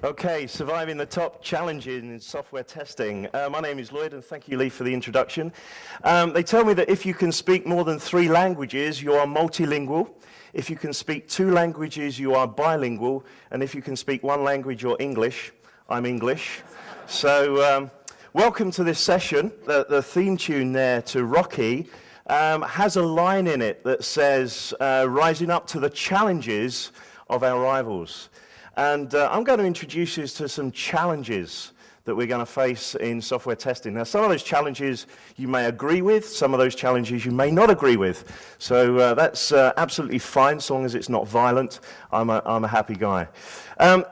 Okay, surviving the top challenges in software testing. My name is Lloyd, and thank you, Lee, for the introduction. They tell me that if you can speak more than 3 languages, you are multilingual. If you can speak 2 languages, you are bilingual. And if you can speak 1 language, you're English. I'm English. So welcome to this session. The theme tune there to Rocky has a line in it that says, rising up to the challenges of our rivals. And I'm going to introduce you to some challenges that we're going to face in software testing. Now, some of those challenges you may agree with, some of those challenges you may not agree with. So that's absolutely fine, so long as it's not violent. I'm a happy guy.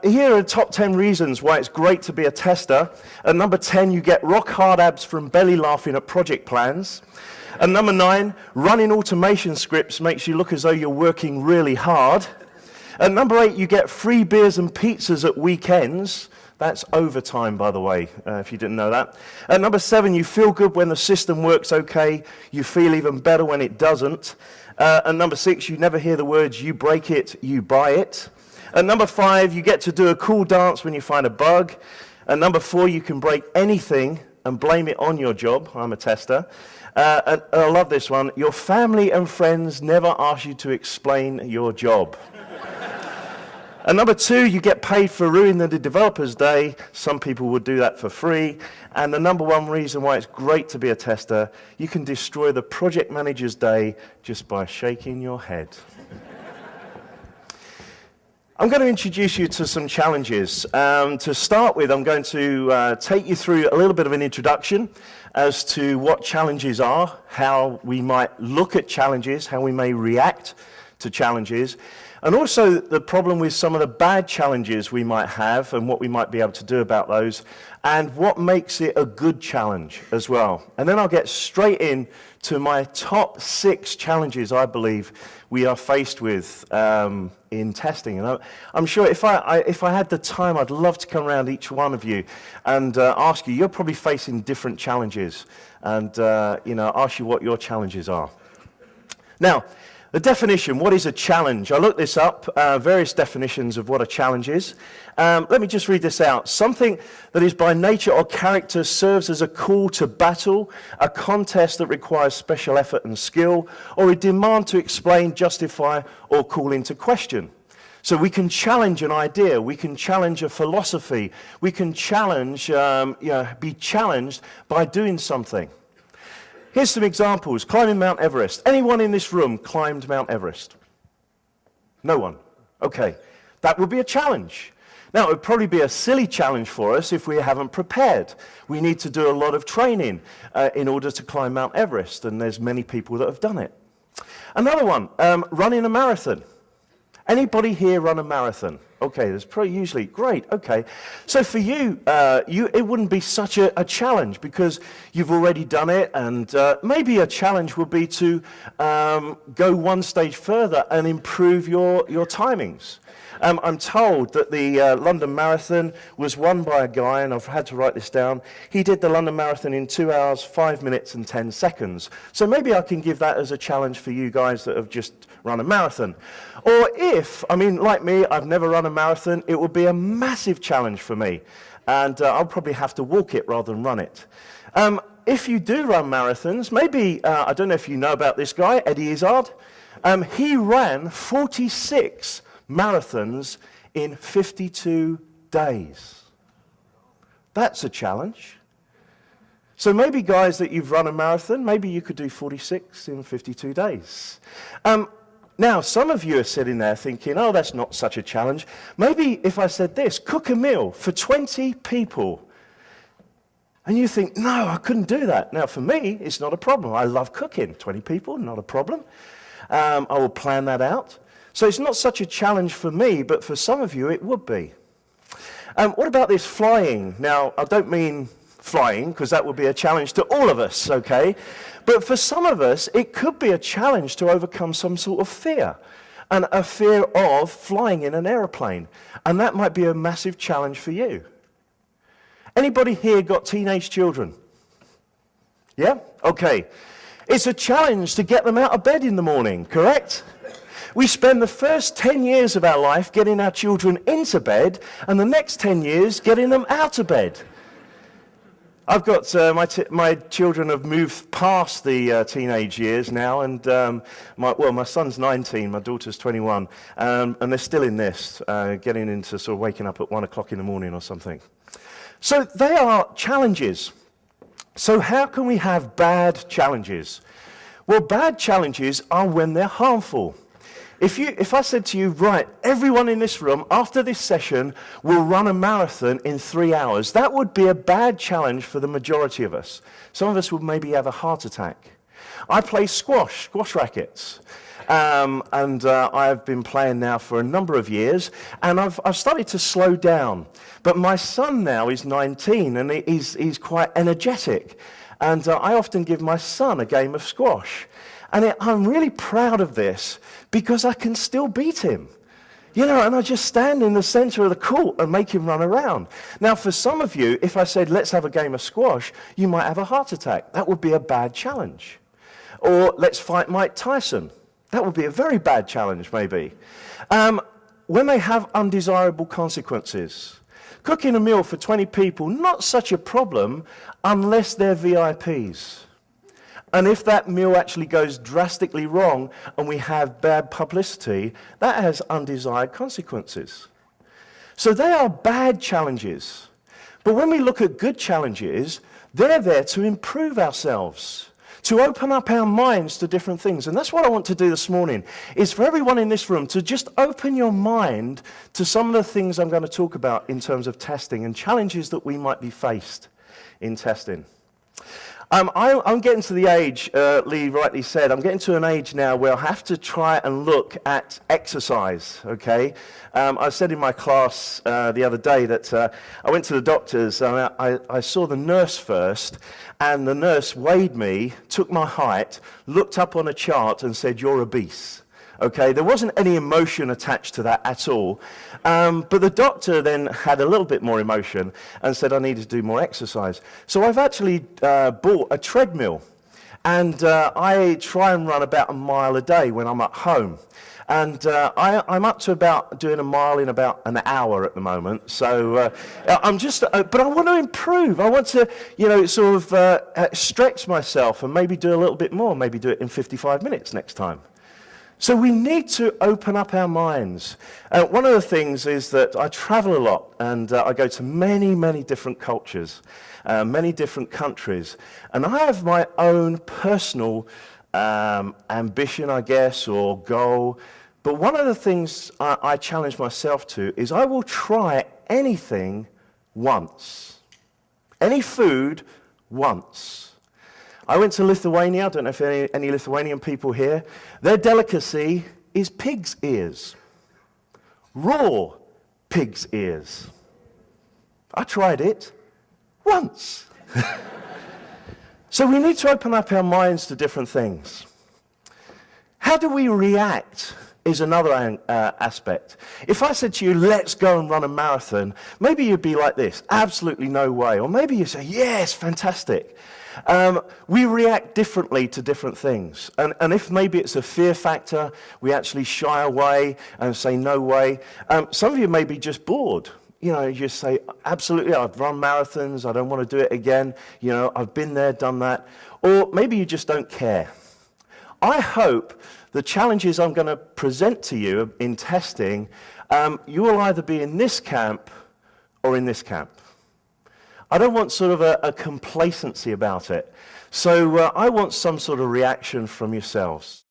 Here are the top 10 reasons why it's great to be a tester. At number 10, you get rock hard abs from belly laughing at project plans. At number 9, running automation scripts makes you look as though you're working really hard. At number 8, you get free beers and pizzas at weekends. That's overtime, by the way, if you didn't know that. At number 7, you feel good when the system works okay. You feel even better when it doesn't. At number 6, you never hear the words, you break it, you buy it. At number 5, you get to do a cool dance when you find a bug. At number 4, you can break anything and blame it on your job. I'm a tester. And I love this one. Your family and friends never ask you to explain your job. And number 2, you get paid for ruining the developer's day. Some people would do that for free. And the number 1 reason why it's great to be a tester, you can destroy the project manager's day just by shaking your head. I'm going to introduce you to some challenges. To start with, I'm going to take you through a little bit of an introduction as to what challenges are, how we might look at challenges, how we may react to challenges, and also the problem with some of the bad challenges we might have and what we might be able to do about those, and what makes it a good challenge as well. And then I'll get straight in to my top 6 challenges I believe we are faced with in testing. And I'm sure if I had the time, I'd love to come around each one of you and ask you. You're probably facing different challenges, and ask you what your challenges are. Now, the definition, what is a challenge? I looked this up, various definitions of what a challenge is. Let me just read this out. Something that is by nature or character serves as a call to battle, a contest that requires special effort and skill, or a demand to explain, justify, or call into question. So we can challenge an idea, we can challenge a philosophy, we can challenge, be challenged by doing something. Here's some examples. Climbing Mount Everest. Anyone in this room climbed Mount Everest? No one. Okay. That would be a challenge. Now, it would probably be a silly challenge for us if we haven't prepared. We need to do a lot of training in order to climb Mount Everest, and there's many people that have done it. Another one, running a marathon. Anybody here run a marathon? Okay, there's probably usually, great, okay. So for you, it wouldn't be such a challenge because you've already done it, and maybe a challenge would be to go one stage further and improve your timings. I'm told that the London Marathon was won by a guy, and I've had to write this down. He did the London Marathon in 2 hours, 5 minutes and 10 seconds. So maybe I can give that as a challenge for you guys that have just run a marathon. Or like me, I've never run a marathon, it would be a massive challenge for me. And I'll probably have to walk it rather than run it. If you do run marathons, maybe, I don't know if you know about this guy, Eddie Izzard. He ran 46 marathons in 52 days. That's a challenge. So maybe, guys, that you've run a marathon, maybe you could do 46 in 52 days. Now, some of you are sitting there thinking, oh, that's not such a challenge. Maybe if I said this, cook a meal for 20 people. And you think, no, I couldn't do that. Now, for me, it's not a problem. I love cooking. 20 people, not a problem. I will plan that out. So it's not such a challenge for me, but for some of you, it would be. What about this flying? Now, I don't mean flying, because that would be a challenge to all of us, okay? But for some of us, it could be a challenge to overcome some sort of fear, and a fear of flying in an aeroplane. And that might be a massive challenge for you. Anybody here got teenage children? Yeah? Okay. It's a challenge to get them out of bed in the morning, correct? We spend the first 10 years of our life getting our children into bed, and the next 10 years getting them out of bed. I've got, my children have moved past the teenage years now, and my son's 19, my daughter's 21, and they're still in this, getting into sort of waking up at 1 o'clock in the morning or something. So they are challenges. So how can we have bad challenges? Well, bad challenges are when they're harmful. If I said to you, right, everyone in this room, after this session, will run a marathon in 3 hours, that would be a bad challenge for the majority of us. Some of us would maybe have a heart attack. I play squash rackets. I've been playing now for a number of years, and I've started to slow down. But my son now is 19, and he's quite energetic. And I often give my son a game of squash. And I'm really proud of this because I can still beat him. You know, and I just stand in the center of the court and make him run around. Now, for some of you, if I said, let's have a game of squash, you might have a heart attack. That would be a bad challenge. Or let's fight Mike Tyson. That would be a very bad challenge, maybe. When they have undesirable consequences. Cooking a meal for 20 people, not such a problem unless they're VIPs. And if that meal actually goes drastically wrong and we have bad publicity, that has undesired consequences. So they are bad challenges. But when we look at good challenges, they're there to improve ourselves, to open up our minds to different things. And that's what I want to do this morning, is for everyone in this room to just open your mind to some of the things I'm going to talk about in terms of testing and challenges that we might be faced in testing. I'm getting to the age, Lee rightly said, I'm getting to an age now where I have to try and look at exercise, okay? I said in my class the other day that I went to the doctors, and I saw the nurse first, and the nurse weighed me, took my height, looked up on a chart and said, "You're obese." Okay, there wasn't any emotion attached to that at all. But the doctor then had a little bit more emotion and said I needed to do more exercise. So I've actually bought a treadmill. And I try and run about a mile a day when I'm at home. And I'm up to about doing a mile in about an hour at the moment. So I'm just, but I want to improve. I want to, sort of stretch myself and maybe do a little bit more, maybe do it in 55 minutes next time. So we need to open up our minds. One of the things is that I travel a lot, and I go to many, many different cultures, many different countries, and I have my own personal ambition, I guess, or goal. But one of the things I challenge myself to is I will try anything once. Any food once. I went to Lithuania. I don't know if any Lithuanian people here. Their delicacy is pig's ears. Raw pig's ears. I tried it once. So we need to open up our minds to different things. How do we react is another aspect. If I said to you, let's go and run a marathon, maybe you'd be like this, absolutely no way. Or maybe you say, yes, fantastic. We react differently to different things. And if maybe it's a fear factor, we actually shy away and say, no way. Some of you may be just bored. You just say, absolutely, I've run marathons, I don't want to do it again. I've been there, done that. Or maybe you just don't care. I hope the challenges I'm going to present to you in testing, you will either be in this camp or in this camp. I don't want sort of a complacency about it. So I want some sort of reaction from yourselves.